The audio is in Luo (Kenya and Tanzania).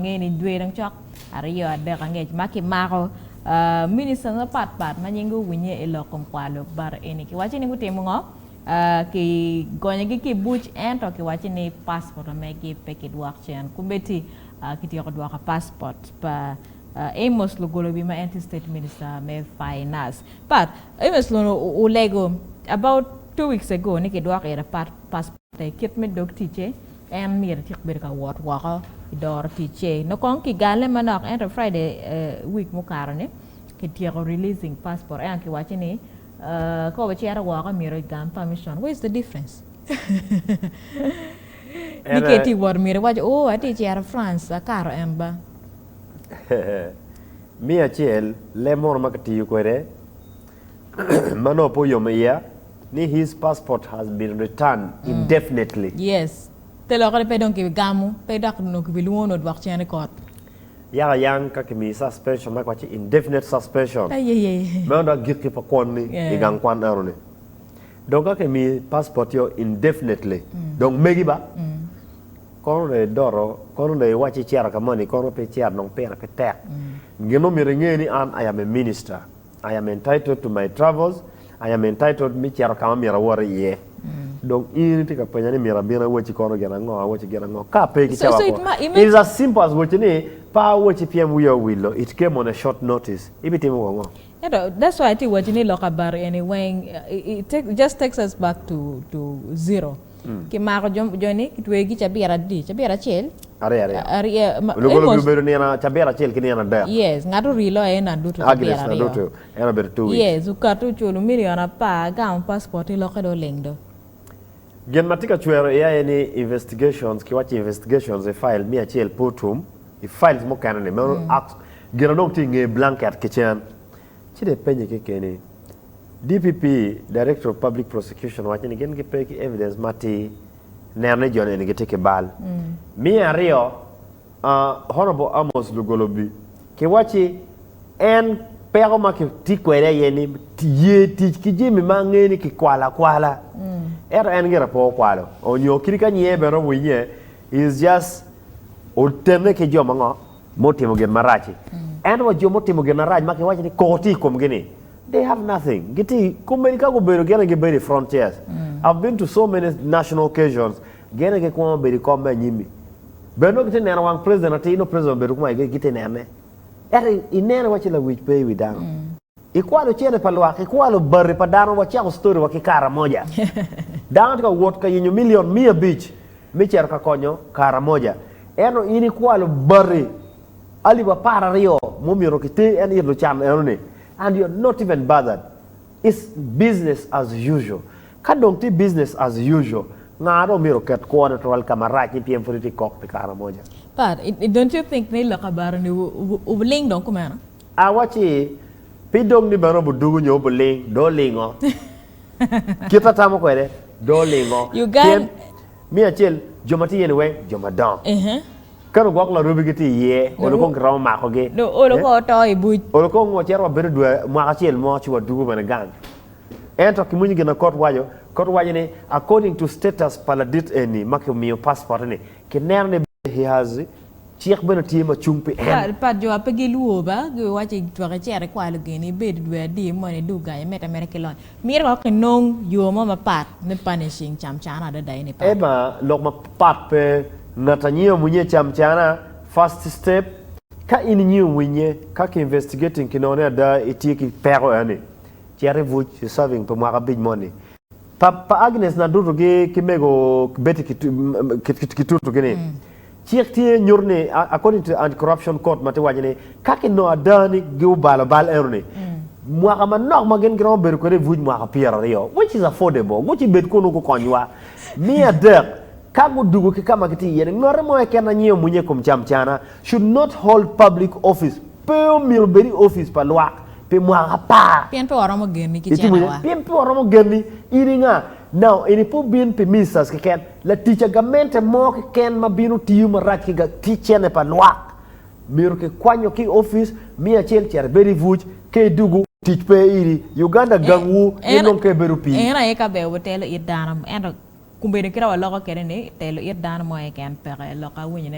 ni dwe nang chok ariyo de angec maki mako minister na pat manyingo winye elokom kwalo bar eni ki wachi ni gutimo ngo ki gonya ki buch ento ki wachi ni passport megi pe kidwok chen kumbeti kiti odwoko passport pa Amos Lugoloobi ma anti-state minister me finance but Amos Lugoloobi about 2 weeks ago ni kidwok era passport kit me dog tiche en mir tik ber ka wot wako dor tiche no kon ki gale manok ento Friday week mukarane ki tiego releasing passport en ki wachi ni ko wachi era wako miro gam permission. What is the difference? Niketi war miro wachi oh ati era France karo emba mi Acel le mor makati yukwere mano po yomeya ni his passport has been returned indefinitely. Yes. Telo ko pe don ki gamu pe dak no ki biluono dwak chene kot. Ya yang ka kimi suspension ma kwachi indefinite suspension. Ay. Me onda gikki pa konni igang kwan arone. Donc ka kimi passport yo indefinitely. Donc megi ba. Kono le doro, kono le wachi chiara kamani, kono pe chiara non pera pe tek. Ngeno mi rengeni an I am a minister. I am entitled to my travels. I am entitled mi chiara kama mi rawari ye. Donc ini tika penyani mi rabina wachi kono gena ngo ka pe ki chawa ko. It is as simple as wachi ni pa wachi PM wiyo willo. It came on a short notice. Ibiti mo ngo. That's why I think wachi ni lokabar anyway. It just takes us back to zero. Ki mako joni kitwegi chabira Acel are Lugoloobi beru ni na chabira Acel kini na da yes ngatu rilo ena dutu chabira na dutu ena ber 2 weeks yes ukatu chulu miliona pa gam passport lo kedo lengdo gen matika chwero ya ni investigations ki wachi investigations e file mi Acel potum e files mo kanane me ask gera nok tinge blanket kitchen chide penye kekeni DPP, Director of Public Prosecution, watching again get pay evidence mati nerne John and get take a ball. Me and Rio, Honorable Amos Lugoloobi, ke wachi en pero maki tikwere yeni ye tikiji mi mangeni ki kwala. Era en gera po kwalo. Onyo kirika nye bero winye is just otene ke jo mango motimo gen marachi. En wa jo motimo gen marachi maki wachi ni koti kom geni. They have nothing. Giti kumerika go bero gena ge beri frontiers. I've been to so many national occasions. Gena ge kwa beri komba nyimi. Beno giti nena wang president ati ino president beri kuma giti nene. Eri inena wachi la which pay we down. Ikwalo chene palwa, ikwalo bari padano wachi ako story waki kara moja. Down tika wot ka yinyo million mia beach. Michero ka konyo kara moja. Eno ini kwalo bari. Ali wa para rio. Mumiro kiti eni yirlo chan eno ni. And you're not even bothered. It's business as usual. Kadongti business as usual. Ngaro miro ket kuona tuwal kamarak ni PM Furiti kok te kara moja. But don't you think ni lakabar ni ubuling dong kumana? Awachi pidong ni bano budugu nyo ubuling do lingo. Kita tamo kwede do lingo. You got mi Acel jomati yene weng jomadong. Kano gwak LARUBI giti ye olokong kraw mako ge do oloko to ibuj olokong mo chero beru dwe mo Acel mo chiwa dugu bana gang ento kimunyi gina court wajo ni according to status paladit eni makimiyo passport ni kinerne he has chiek bena tima chungpi pa jo apegi luo ba go wachi twaka chere kwa lugeni bed dwe di mo ni duga ya meta merekilon mir ko kinong yo mo mapat ne punishing chamchana da dai ni pa eba lok mapat pe Natanyiyo mwenye chamchana first step ka ininyiyo mwenye kaki investigating kinone da itiki pero yani chiare vuch serving pa mwaka big money pa Agnes na dutu ge kimego beti kitutu gene chiek tie nyorne according to anti-corruption court mate wajene kaki no adani ge bal erone mwaka manok magen grand beru ko vuch mwaka piera rio which is affordable which bet ko no ko konywa mi adek kagu dugu kama kiti yene ngore mo ekena nyiyo munye kum chamchana should not hold public office pe milberi office pa lwa pe mwa pa pien pe oromo geni ki chena wa pien pe oromo geni iringa now ini po bien pe ministers ke ken la teacher gamente mo ke ken mabinu tiyu maraki ga teacher ne pa lwa miro ke kwanyo ki office mi Acel cher beri vuj ke dugu teach pe iri Uganda gangwu yenon ke beru pi era eka be wotelo idana endo kumbene kira waloka kene ne telo ir dan mo eken pere loka wunye